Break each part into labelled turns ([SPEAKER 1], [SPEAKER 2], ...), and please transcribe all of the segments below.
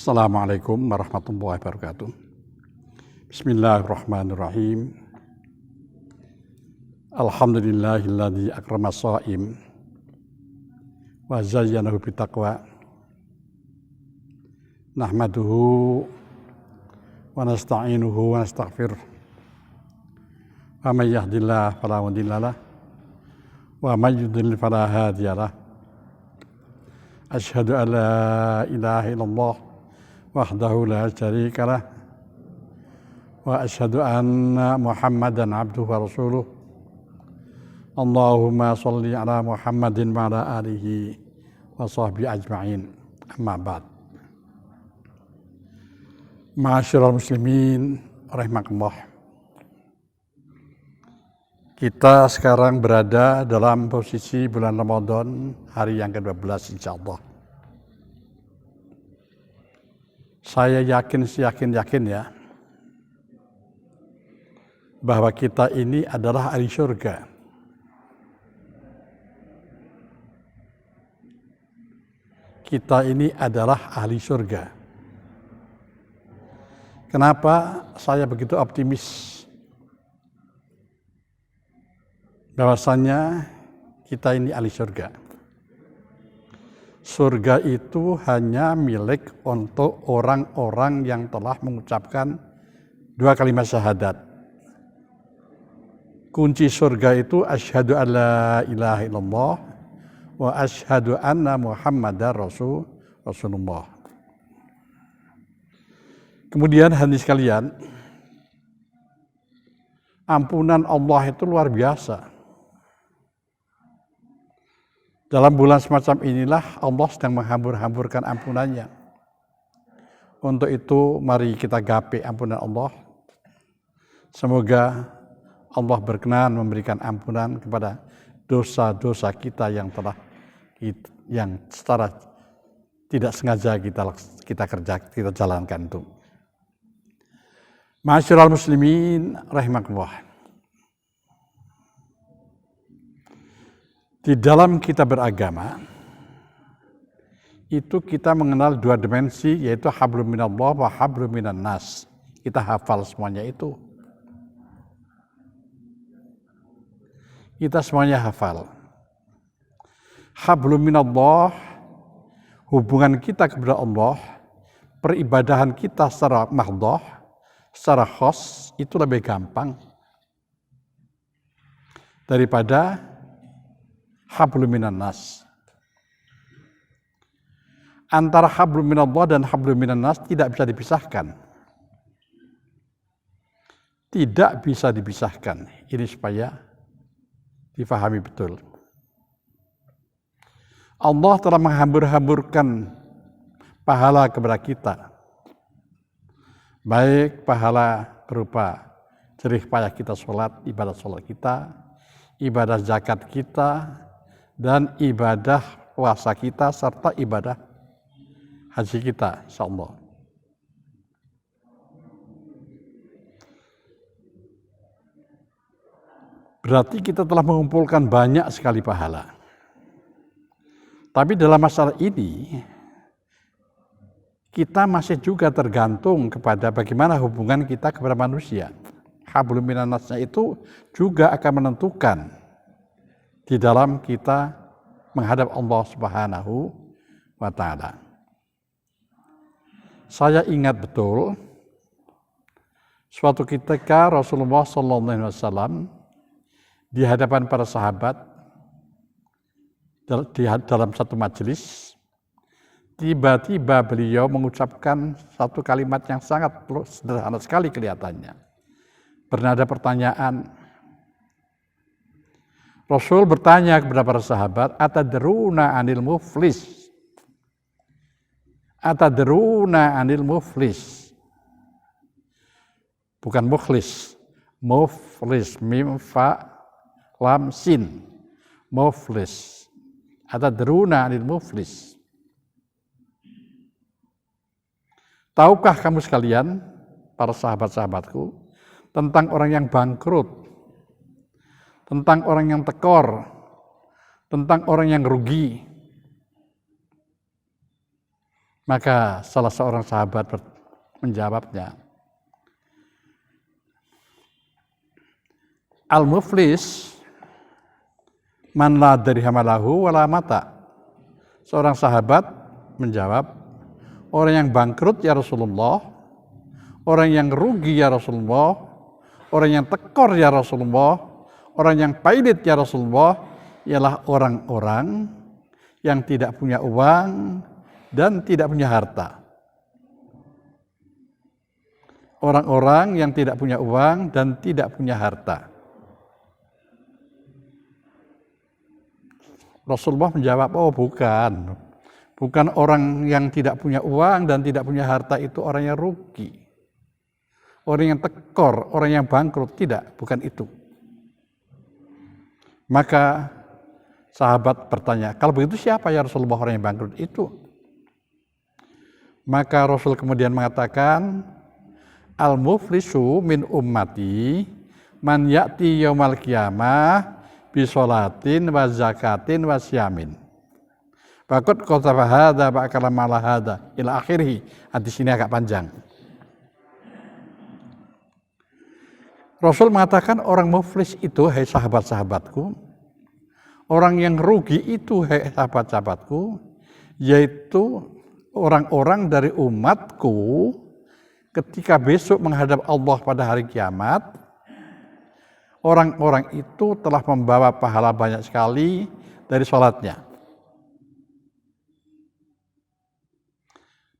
[SPEAKER 1] Assalamualaikum warahmatullahi wabarakatuh. Bismillahirrahmanirrahim. Alhamdulillahilladzi akrama shaim wa zayyanahu bitaqwa. Nahmaduhu wa nasta'inuhu wa nastaghfiruh. Wa may yahdihillahu fala mudilla lahu wa may yudlil fala hadiya lahu. Asyhadu an la ilaha illallah wahdahu la syarika lah wa asyhadu anna Muhammadan abduhu wa rasuluh. Allahumma shalli ala Muhammadin wa ala alihi wa sahbihi ajma'in. Amma ba'd. Ma'asyiral muslimin rahimakumullah. Kita sekarang berada dalam posisi bulan Ramadan, hari yang ke-12 insyaallah. Saya yakin ya, bahwa kita ini adalah ahli surga. Kita ini adalah ahli surga. Kenapa saya begitu optimis? Bahwasanya kita ini ahli surga. Surga itu hanya milik untuk orang-orang yang telah mengucapkan dua kalimat syahadat. Kunci surga itu asyhadu an la ilaha illallah wa asyhadu anna Muhammadar Rasulullah. Kemudian hadirin sekalian, ampunan Allah itu luar biasa. Dalam bulan semacam inilah Allah sedang menghambur-hamburkan ampunannya. Untuk itu mari kita gapai ampunan Allah. Semoga Allah berkenan memberikan ampunan kepada dosa-dosa kita yang secara tidak sengaja kita jalankan itu. Ma'asyiral muslimin rahimakumullah. Di dalam kita beragama, itu kita mengenal dua dimensi, yaitu hablum minallah wa hablum minan nas. Kita hafal semuanya itu. Kita semuanya hafal. Hablum minallah, hubungan kita kepada Allah, peribadahan kita secara mahdhah, secara khos, itu lebih gampang daripada hablum minan nas. Antara hablum minallah dan hablum minan nas tidak bisa dipisahkan. Tidak bisa dipisahkan. Ini supaya difahami betul. Allah telah menghambur-hamburkan pahala kepada kita. Baik pahala berupa jerih payah kita sholat, ibadah sholat kita, ibadah zakat kita, dan ibadah puasa kita, serta ibadah haji kita, insyaallah. Berarti kita telah mengumpulkan banyak sekali pahala. Tapi dalam masalah ini, kita masih juga tergantung kepada bagaimana hubungan kita kepada manusia. Hablum minan nasnya itu juga akan menentukan di dalam kita menghadap Allah Subhanahu wa ta'ala. Saya ingat betul suatu ketika Rasulullah SAW di hadapan para sahabat dalam satu majelis, tiba-tiba beliau mengucapkan satu kalimat yang sangat sederhana sekali kelihatannya. Bernada pertanyaan. Rasul bertanya kepada para sahabat, atadruna anil muflis? Atadruna anil muflis? Bukan mukhlis. Muflis, mim, fa, lam, sin. Muflis. Atadruna anil muflis? Tahukah kamu sekalian, para sahabat-sahabatku, tentang orang yang bangkrut, tentang orang yang tekor, tentang orang yang rugi? Maka salah seorang sahabat menjawabnya, al-muflis man la dirhamalahu wala mata. Seorang sahabat menjawab, orang yang bangkrut ya Rasulullah, orang yang rugi ya Rasulullah, orang yang tekor ya Rasulullah, orang yang pailit ya Rasulullah, ialah orang-orang yang tidak punya uang dan tidak punya harta. Orang-orang yang tidak punya uang dan tidak punya harta. Rasulullah menjawab, oh bukan. Bukan orang yang tidak punya uang dan tidak punya harta itu orang yang rugi. Orang yang tekor, orang yang bangkrut, tidak, bukan itu. Maka sahabat bertanya, kalau begitu siapa ya Rasulullah orang yang bangkrut itu? Maka Rasul kemudian mengatakan, al-muflisu min ummati man ya'ti yaumal qiyamah bisolatin wa zakatin wa siyamin. Bakut kota bahada ba'akala malahada ila akhirih. Hadis ini agak panjang. Rasul mengatakan orang muflis itu, hai sahabat-sahabatku, orang yang rugi itu, hai sahabat-sahabatku, yaitu orang-orang dari umatku ketika besok menghadap Allah pada hari kiamat. Orang-orang itu telah membawa pahala banyak sekali dari sholatnya.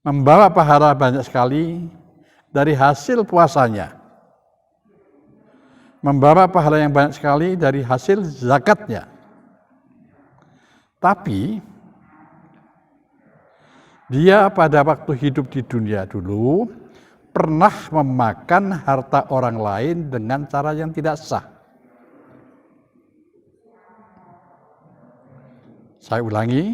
[SPEAKER 1] Membawa pahala banyak sekali dari hasil puasanya. Membawa pahala yang banyak sekali dari hasil zakatnya. Tapi, dia pada waktu hidup di dunia dulu, pernah memakan harta orang lain dengan cara yang tidak sah. Saya ulangi,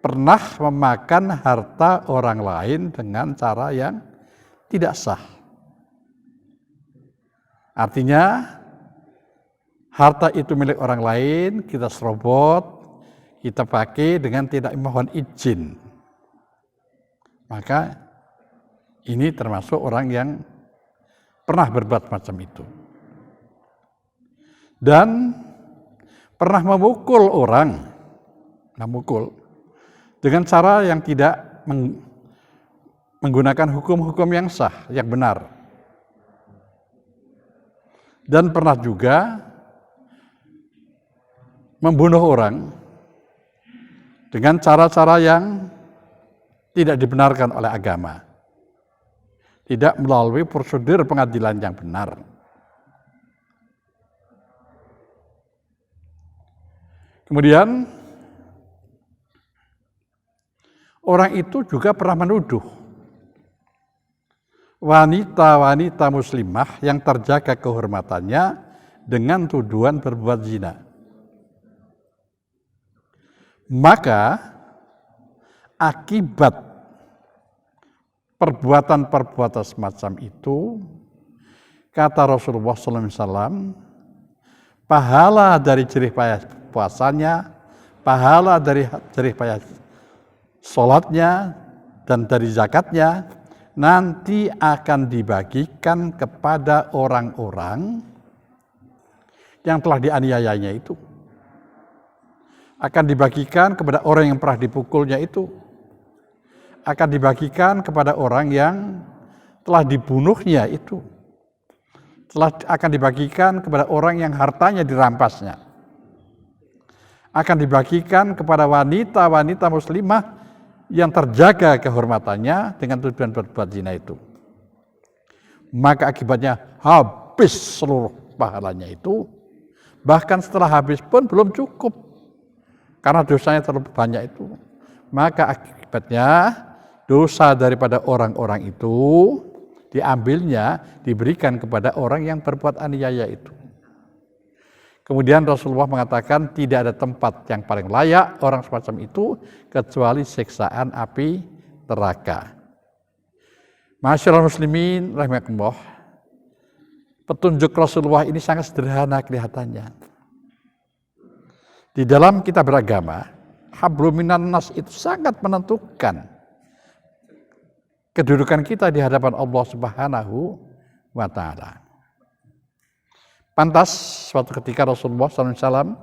[SPEAKER 1] pernah memakan harta orang lain dengan cara yang tidak sah. Artinya, harta itu milik orang lain, kita serobot, kita pakai dengan tidak mohon izin. Maka, ini termasuk orang yang pernah berbuat macam itu. Dan pernah memukul orang, dengan cara yang tidak menggunakan hukum-hukum yang sah, yang benar. Dan pernah juga membunuh orang dengan cara-cara yang tidak dibenarkan oleh agama. Tidak melalui prosedur pengadilan yang benar. Kemudian, orang itu juga pernah menuduh wanita-wanita muslimah yang terjaga kehormatannya dengan tuduhan berbuat zina. Maka, akibat perbuatan-perbuatan semacam itu, kata Rasulullah SAW, pahala dari jerih payah puasanya, pahala dari jerih payah sholatnya, dan dari zakatnya, nanti akan dibagikan kepada orang-orang yang telah dianiayanya itu. Akan dibagikan kepada orang yang pernah dipukulnya itu. Akan dibagikan kepada orang yang telah dibunuhnya itu. Akan dibagikan kepada orang yang hartanya dirampasnya. Akan dibagikan kepada wanita-wanita muslimah yang terjaga kehormatannya dengan tujuan berbuat zina itu. Maka akibatnya habis seluruh pahalanya itu. Bahkan setelah habis pun belum cukup. Karena dosanya terlalu banyak itu. Maka akibatnya dosa daripada orang-orang itu diambilnya, diberikan kepada orang yang berbuat aniaya itu. Kemudian Rasulullah mengatakan tidak ada tempat yang paling layak orang semacam itu kecuali siksaan api neraka. Masyaallah muslimin rahimakumullah. Petunjuk Rasulullah ini sangat sederhana kelihatannya. Di dalam kita beragama, hablum minan nas itu sangat menentukan kedudukan kita di hadapan Allah Subhanahu wa Ta'ala. Pantas suatu ketika Rasulullah SAW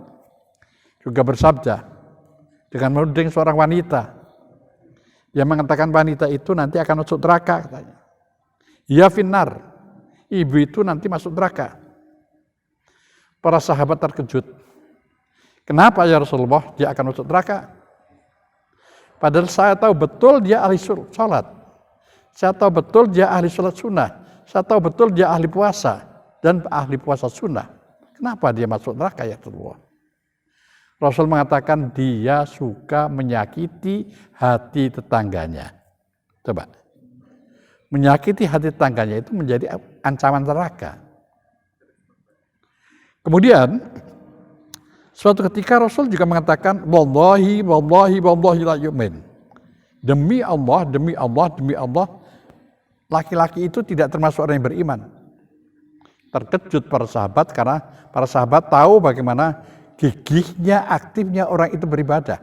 [SPEAKER 1] juga bersabda dengan menuding seorang wanita yang mengatakan wanita itu nanti akan masuk neraka, katanya. Ya finnar, ibu itu nanti masuk neraka. Para sahabat terkejut. Kenapa ya Rasulullah dia akan masuk neraka? Padahal saya tahu betul dia ahli sholat. Saya tahu betul dia ahli sholat sunnah. Saya tahu betul dia ahli puasa dan ahli puasa sunnah. Kenapa dia masuk neraka ya Rasulullah? Rasul mengatakan dia suka menyakiti hati tetangganya. Coba. Menyakiti hati tetangganya itu menjadi ancaman neraka. Kemudian suatu ketika Rasul juga mengatakan wallahi la yu'min. Demi Allah, laki-laki itu tidak termasuk orang yang beriman. Terkejut para sahabat karena para sahabat tahu bagaimana gigihnya, aktifnya orang itu beribadah.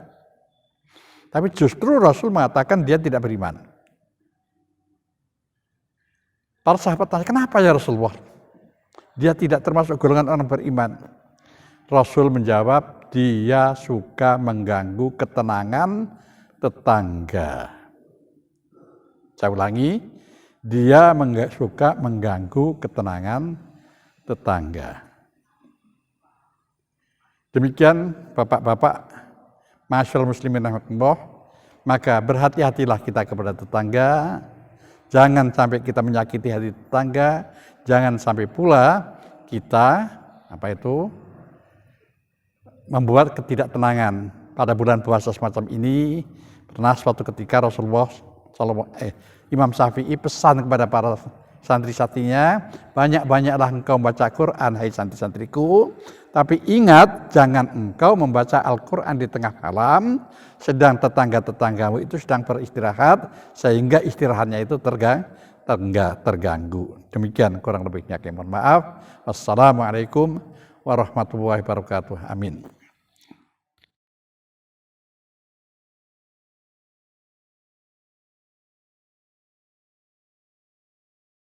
[SPEAKER 1] Tapi justru Rasul mengatakan dia tidak beriman. Para sahabat tanya, kenapa ya Rasulullah? Dia tidak termasuk golongan orang beriman. Rasul menjawab, dia suka mengganggu ketenangan tetangga. Saya ulangi, dia suka mengganggu ketenangan tetangga. Demikian Bapak-bapak, masyaallah muslimin rahmatullah, maka berhati-hatilah kita kepada tetangga, jangan sampai kita menyakiti hati tetangga, jangan sampai pula kita membuat ketidaktenangan. Pada bulan puasa semacam ini, pernah suatu ketika Rasulullah Imam Syafi'i pesan kepada para santri-santrinya, banyak-banyaklah engkau membaca Quran, hai santri-santriku, tapi ingat jangan engkau membaca Al-Quran di tengah malam, sedang tetangga-tetanggamu itu sedang beristirahat, sehingga istirahatnya itu terganggu. Demikian kurang lebihnya, mohon maaf. Wassalamualaikum warahmatullahi wabarakatuh. Amin.